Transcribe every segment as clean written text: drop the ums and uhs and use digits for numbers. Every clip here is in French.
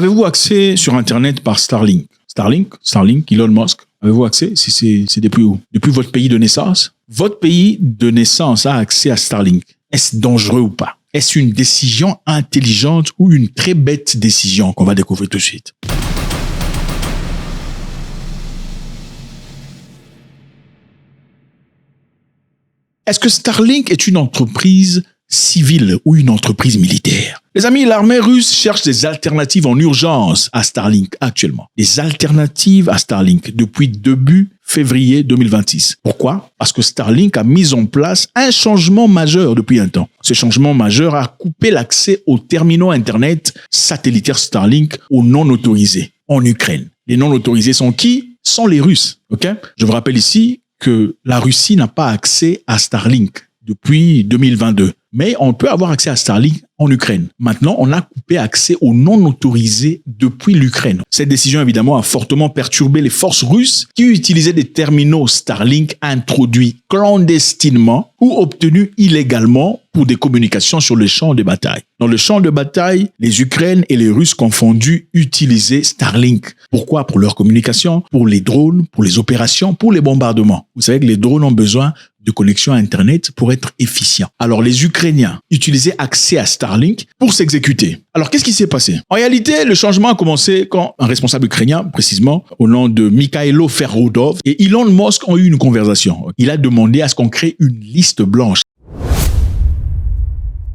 Avez-vous accès sur Internet par Starlink? Starlink, Elon Musk. Avez-vous accès? C'est depuis où? Depuis votre pays de naissance? Votre pays de naissance a accès à Starlink. Est-ce dangereux ou pas? Est-ce une décision intelligente ou une très bête décision qu'on va découvrir tout de suite? Est-ce que Starlink est une entreprise civile ou une entreprise militaire? Les amis, l'armée russe cherche des alternatives en urgence à Starlink actuellement. Des alternatives à Starlink depuis début février 2026. Pourquoi? Parce que Starlink a mis en place un changement majeur depuis un temps. Ce changement majeur a coupé l'accès aux terminaux Internet satellitaires Starlink aux non-autorisés en Ukraine. Les non-autorisés sont qui? Sont les Russes. Okay? Je vous rappelle ici que la Russie n'a pas accès à Starlink depuis 2022. Mais on peut avoir accès à Starlink en Ukraine. Maintenant, on a coupé accès aux non-autorisés depuis l'Ukraine. Cette décision, évidemment, a fortement perturbé les forces russes qui utilisaient des terminaux Starlink introduits clandestinement ou obtenus illégalement pour des communications sur le champ de bataille. Dans le champ de bataille, les Ukrainiens et les Russes confondus utilisaient Starlink. Pourquoi? Pour leur communication, pour les drones, pour les opérations, pour les bombardements. Vous savez que les drones ont besoin de connexion à Internet pour être efficients. Alors, les Ukrainiens utilisaient accès à Starlink pour s'exécuter. Alors, qu'est-ce qui s'est passé? En réalité, le changement a commencé quand un responsable ukrainien, précisément au nom de Mikhailo Ferodov, et Elon Musk ont eu une conversation. Il a demandé à ce qu'on crée une liste blanche.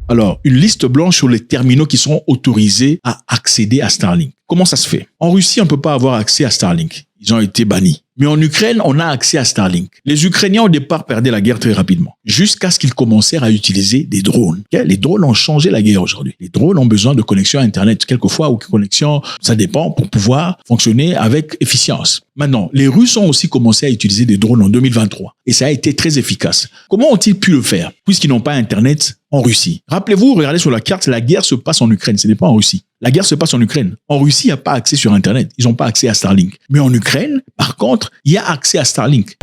Alors, une liste blanche sur les terminaux qui seront autorisés à accéder à Starlink. Comment ça se fait? En Russie, on ne peut pas avoir accès à Starlink. Ils ont été bannis. Mais en Ukraine, on a accès à Starlink. Les Ukrainiens, au départ, perdaient la guerre très rapidement, jusqu'à ce qu'ils commencèrent à utiliser des drones. Les drones ont changé la guerre aujourd'hui. Les drones ont besoin de connexion à Internet, quelquefois, ou connexion, ça dépend, pour pouvoir fonctionner avec efficience. Maintenant, les Russes ont aussi commencé à utiliser des drones en 2023. Et ça a été très efficace. Comment ont-ils pu le faire, puisqu'ils n'ont pas Internet en Russie? Rappelez-vous, regardez sur la carte, la guerre se passe en Ukraine, ce n'est pas en Russie. La guerre se passe en Ukraine. En Russie, il n'y a pas accès sur Internet. Ils n'ont pas accès à Starlink. Mais en Ukraine, par contre, il y a accès à Starlink.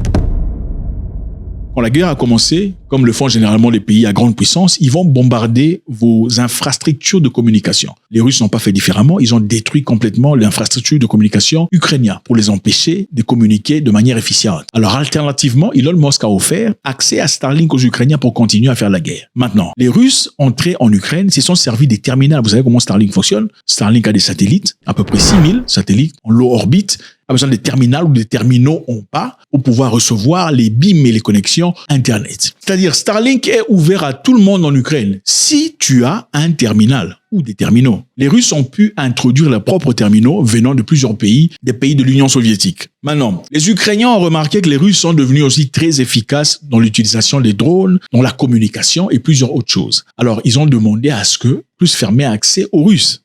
Quand la guerre a commencé, comme le font généralement les pays à grande puissance, ils vont bombarder vos infrastructures de communication. Les Russes n'ont pas fait différemment. Ils ont détruit complètement l'infrastructure de communication ukrainienne pour les empêcher de communiquer de manière efficiente. Alors, alternativement, Elon Musk a offert accès à Starlink aux Ukrainiens pour continuer à faire la guerre. Maintenant, les Russes entrés en Ukraine se sont servis des terminals. Vous savez comment Starlink fonctionne? Starlink a des satellites, à peu près 6000 satellites en low orbite, a besoin des terminaux ou des terminaux en pas pour pouvoir recevoir les BIM et les connexions Internet. C'est-à-dire, Starlink est ouvert à tout le monde en Ukraine si tu as un terminal ou des terminaux. Les Russes ont pu introduire leurs propres terminaux venant de plusieurs pays, des pays de l'Union soviétique. Maintenant, les Ukrainiens ont remarqué que les Russes sont devenus aussi très efficaces dans l'utilisation des drones, dans la communication et plusieurs autres choses. Alors, ils ont demandé à ce que puissent fermer accès aux Russes.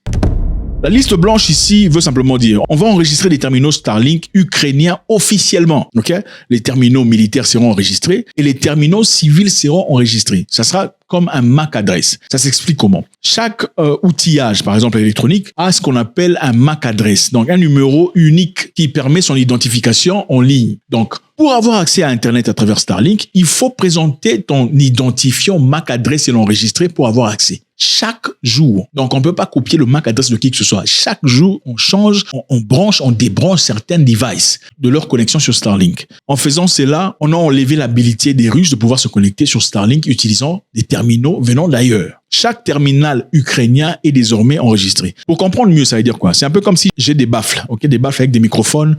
La liste blanche ici veut simplement dire on va enregistrer des terminaux Starlink ukrainiens officiellement. Okay? Les terminaux militaires seront enregistrés et les terminaux civils seront enregistrés. Ça sera comme un MAC adresse. Ça s'explique comment? Chaque outillage, par exemple électronique, a ce qu'on appelle un MAC adresse, donc un numéro unique qui permet son identification en ligne. Donc, pour avoir accès à Internet à travers Starlink, il faut présenter ton identifiant MAC adresse et l'enregistrer pour avoir accès. Chaque jour. Donc, on ne peut pas copier le MAC adresse de qui que ce soit. Chaque jour, on change, on branche, on débranche certains devices de leur connexion sur Starlink. En faisant cela, on a enlevé l'habilité des Russes de pouvoir se connecter sur Starlink utilisant des terminaux venant d'ailleurs. Chaque terminal ukrainien est désormais enregistré. Pour comprendre mieux, ça veut dire quoi? C'est un peu comme si j'ai des baffles, okay? Des baffles avec des microphones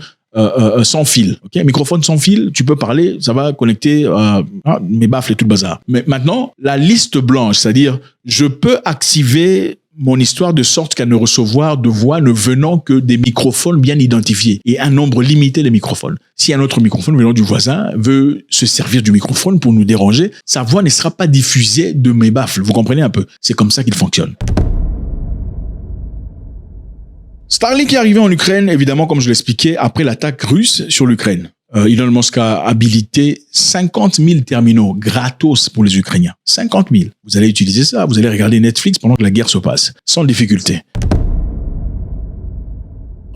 sans fil. Okay? Microphone sans fil, tu peux parler, ça va connecter mes baffles et tout le bazar. Mais maintenant, la liste blanche, c'est-à-dire je peux activer mon histoire de sorte qu'à ne recevoir de voix ne venant que des microphones bien identifiés et un nombre limité de microphones. Si un autre microphone venant du voisin veut se servir du microphone pour nous déranger, sa voix ne sera pas diffusée de mes baffles. Vous comprenez un peu? C'est comme ça qu'il fonctionne. Starlink est arrivé en Ukraine, évidemment, comme je l'expliquais, après l'attaque russe sur l'Ukraine. Elon Musk a habilité 50 000 terminaux gratos pour les Ukrainiens. 50 000. Vous allez utiliser ça, vous allez regarder Netflix pendant que la guerre se passe, sans difficulté.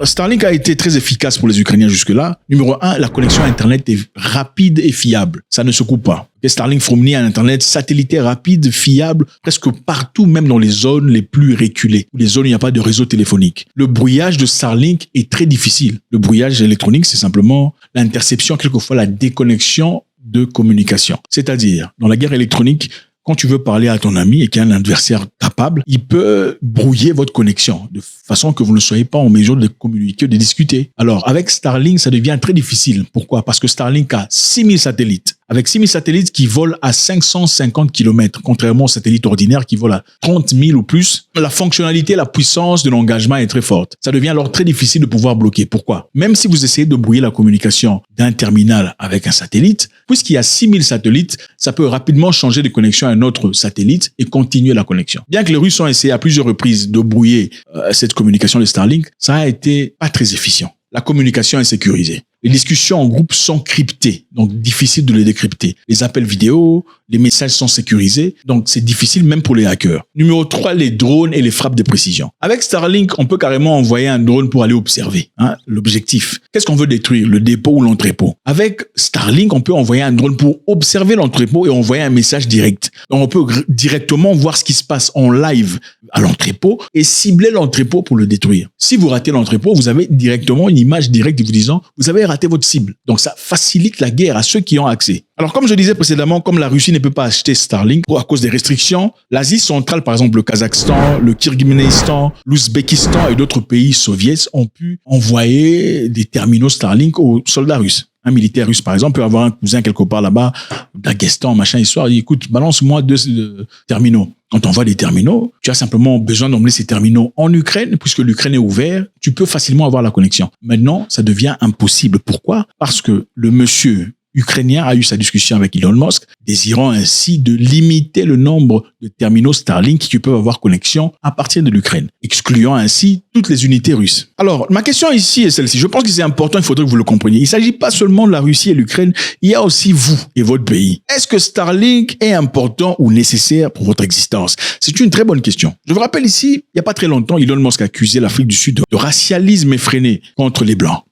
Starlink a été très efficace pour les Ukrainiens jusque-là. Numéro 1, la connexion Internet est rapide et fiable. Ça ne se coupe pas. Starlink fournit un Internet satellitaire rapide, fiable, presque partout, même dans les zones les plus reculées, où les zones où il n'y a pas de réseau téléphonique. Le brouillage de Starlink est très difficile. Le brouillage électronique, c'est simplement l'interception, quelquefois la déconnexion de communication. C'est-à-dire, dans la guerre électronique, quand tu veux parler à ton ami et qu'il y a un adversaire capable, il peut brouiller votre connexion de façon que vous ne soyez pas en mesure de communiquer, de discuter. Alors, avec Starlink, ça devient très difficile. Pourquoi? Parce que Starlink a 6000 satellites. Avec 6000 satellites qui volent à 550 km, contrairement aux satellites ordinaires qui volent à 30 000 ou plus, la fonctionnalité, la puissance de l'engagement est très forte. Ça devient alors très difficile de pouvoir bloquer. Pourquoi? Même si vous essayez de brouiller la communication d'un terminal avec un satellite, puisqu'il y a 6000 satellites, ça peut rapidement changer de connexion à un autre satellite et continuer la connexion. Bien que les Russes ont essayé à plusieurs reprises de brouiller cette communication de Starlink, ça a été pas très efficient. La communication est sécurisée. Les discussions en groupe sont cryptées, donc difficile de les décrypter. Les appels vidéo, les messages sont sécurisés, donc c'est difficile même pour les hackers. Numéro 3, les drones et les frappes de précision. Avec Starlink, on peut carrément envoyer un drone pour aller observer l'objectif. Qu'est-ce qu'on veut détruire? Le dépôt ou l'entrepôt? Avec Starlink, on peut envoyer un drone pour observer l'entrepôt et envoyer un message direct. Donc on peut directement voir ce qui se passe en live à l'entrepôt et cibler l'entrepôt pour le détruire. Si vous ratez l'entrepôt, vous avez directement une image directe vous disant « vous avez raté votre cible ». Donc ça facilite la guerre à ceux qui ont accès. Alors comme je disais précédemment, comme la Russie ne peut pas acheter Starlink à cause des restrictions, l'Asie centrale, par exemple le Kazakhstan, le Kirghizistan, l'Ouzbékistan et d'autres pays soviétiques ont pu envoyer des terminaux Starlink aux soldats russes. Un militaire russe, par exemple, peut avoir un cousin quelque part là-bas, Daghestan, machin, histoire. Il dit, écoute, balance-moi 2 terminaux. Quand on envoie des terminaux, tu as simplement besoin d'emmener ces terminaux en Ukraine, puisque l'Ukraine est ouverte, tu peux facilement avoir la connexion. Maintenant, ça devient impossible. Pourquoi? Parce que le monsieur ukrainien a eu sa discussion avec Elon Musk, désirant ainsi de limiter le nombre de terminaux Starlink qui peuvent avoir connexion à partir de l'Ukraine, excluant ainsi toutes les unités russes. Alors, ma question ici est celle-ci. Je pense que c'est important, il faudrait que vous le compreniez. Il ne s'agit pas seulement de la Russie et l'Ukraine, il y a aussi vous et votre pays. Est-ce que Starlink est important ou nécessaire pour votre existence? C'est une très bonne question. Je vous rappelle ici, il n'y a pas très longtemps, Elon Musk a accusé l'Afrique du Sud de racialisme effréné contre les Blancs.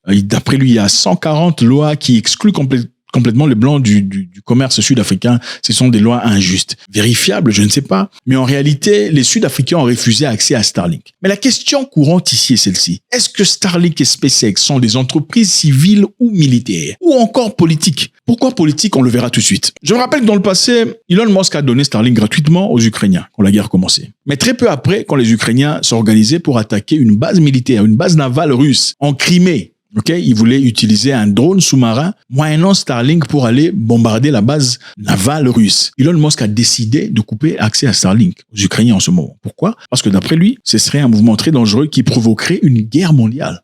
D'après lui, il y a 140 lois qui excluent complètement les Blancs du commerce sud-africain. Ce sont des lois injustes. Vérifiables, je ne sais pas. Mais en réalité, les Sud-Africains ont refusé accès à Starlink. Mais la question courante ici est celle-ci. Est-ce que Starlink et SpaceX sont des entreprises civiles ou militaires? Ou encore politiques? Pourquoi politique? On le verra tout de suite. Je me rappelle que dans le passé, Elon Musk a donné Starlink gratuitement aux Ukrainiens quand la guerre commençait. Mais très peu après, quand les Ukrainiens s'organisaient pour attaquer une base militaire, une base navale russe en Crimée, ils voulaient utiliser un drone sous-marin moyennant Starlink pour aller bombarder la base navale russe. Elon Musk a décidé de couper accès à Starlink aux Ukrainiens en ce moment. Pourquoi? Parce que d'après lui, ce serait un mouvement très dangereux qui provoquerait une guerre mondiale.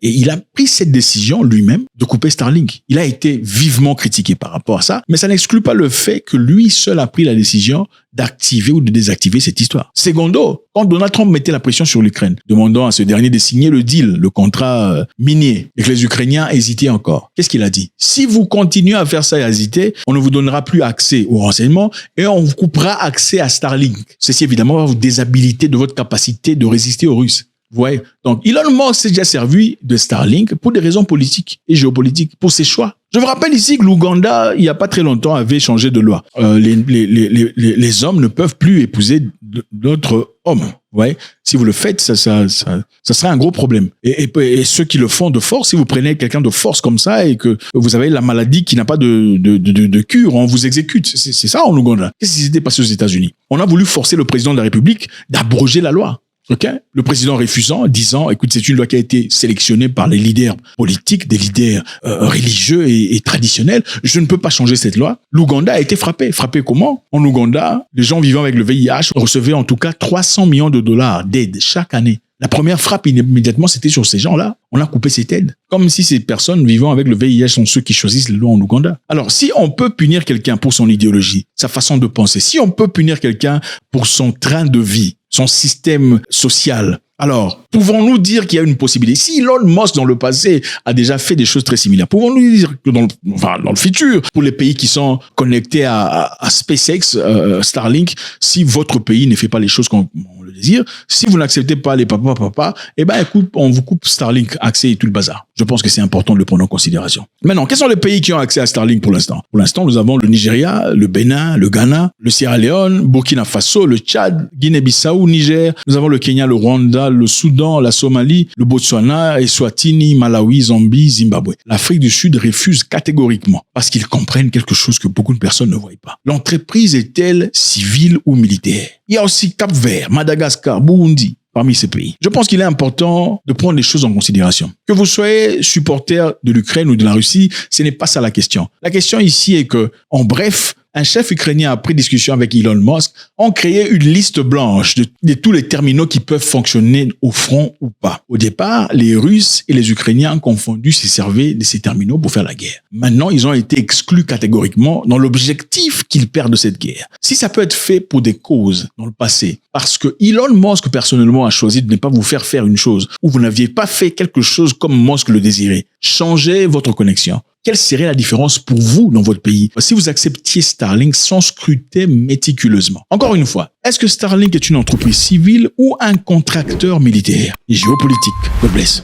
Et il a pris cette décision lui-même de couper Starlink. Il a été vivement critiqué par rapport à ça, mais ça n'exclut pas le fait que lui seul a pris la décision d'activer ou de désactiver cette histoire. Secondo, quand Donald Trump mettait la pression sur l'Ukraine, demandant à ce dernier de signer le deal, le contrat minier, et que les Ukrainiens hésitaient encore, qu'est-ce qu'il a dit? Si vous continuez à faire ça et à hésiter, on ne vous donnera plus accès aux renseignements et on vous coupera accès à Starlink. Ceci évidemment va vous déshabiliter de votre capacité de résister aux Russes. Vous voyez? Donc, Elon Musk s'est déjà servi de Starlink pour des raisons politiques et géopolitiques, pour ses choix. Je vous rappelle ici que l'Ouganda, il n'y a pas très longtemps, avait changé de loi. Les hommes ne peuvent plus épouser d'autres hommes. Vous voyez? Si vous le faites, ça sera un gros problème. Et ceux qui le font de force, si vous prenez quelqu'un de force comme ça et que vous avez la maladie qui n'a pas de cure, on vous exécute. C'est ça en Ouganda. Qu'est-ce qui s'était passé aux États-Unis? On a voulu forcer le président de la République d'abroger la loi. Le président refusant, disant, écoute, c'est une loi qui a été sélectionnée par les leaders politiques, des leaders religieux et traditionnels. Je ne peux pas changer cette loi. L'Ouganda a été frappé. Frappé comment? En Ouganda, les gens vivant avec le VIH recevaient en tout cas 300 millions de dollars d'aide chaque année. La première frappe immédiatement, c'était sur ces gens-là. On a coupé cette aide. Comme si ces personnes vivant avec le VIH sont ceux qui choisissent les lois en Ouganda. Alors, si on peut punir quelqu'un pour son idéologie, sa façon de penser, si on peut punir quelqu'un pour son train de vie, son système social, alors, pouvons-nous dire qu'il y a une possibilité? Si Elon Musk, dans le passé, a déjà fait des choses très similaires, pouvons-nous dire que dans le futur, pour les pays qui sont connectés à SpaceX, Starlink, si votre pays ne fait pas les choses qu'on le désir. Si vous n'acceptez pas les papa, eh ben, écoute, on vous coupe Starlink, accès et tout le bazar. Je pense que c'est important de le prendre en considération. Maintenant, quels sont les pays qui ont accès à Starlink pour l'instant? Pour l'instant, nous avons le Nigeria, le Bénin, le Ghana, le Sierra Leone, Burkina Faso, le Tchad, Guinée-Bissau, Niger. Nous avons le Kenya, le Rwanda, le Soudan, la Somalie, le Botswana, Eswatini, Malawi, Zambie, Zimbabwe. L'Afrique du Sud refuse catégoriquement parce qu'ils comprennent quelque chose que beaucoup de personnes ne voient pas. L'entreprise est-elle civile ou militaire? Il y a aussi Cap-Vert, Madagascar, Burundi, parmi ces pays. Je pense qu'il est important de prendre les choses en considération. Que vous soyez supporter de l'Ukraine ou de la Russie, ce n'est pas ça la question. La question ici est que, en bref, un chef ukrainien, après discussion avec Elon Musk, ont créé une liste blanche de tous les terminaux qui peuvent fonctionner au front ou pas. Au départ, les Russes et les Ukrainiens ont confondu se servaient de ces terminaux pour faire la guerre. Maintenant, ils ont été exclus catégoriquement dans l'objectif qu'ils perdent cette guerre. Si ça peut être fait pour des causes dans le passé, parce que Elon Musk personnellement a choisi de ne pas vous faire une chose, ou vous n'aviez pas fait quelque chose comme Musk le désirait, changez votre connexion. Quelle serait la différence pour vous dans votre pays si vous acceptiez Starlink sans scruter méticuleusement? Encore une fois, est-ce que Starlink est une entreprise civile ou un contracteur militaire? Géopolitique. God bless.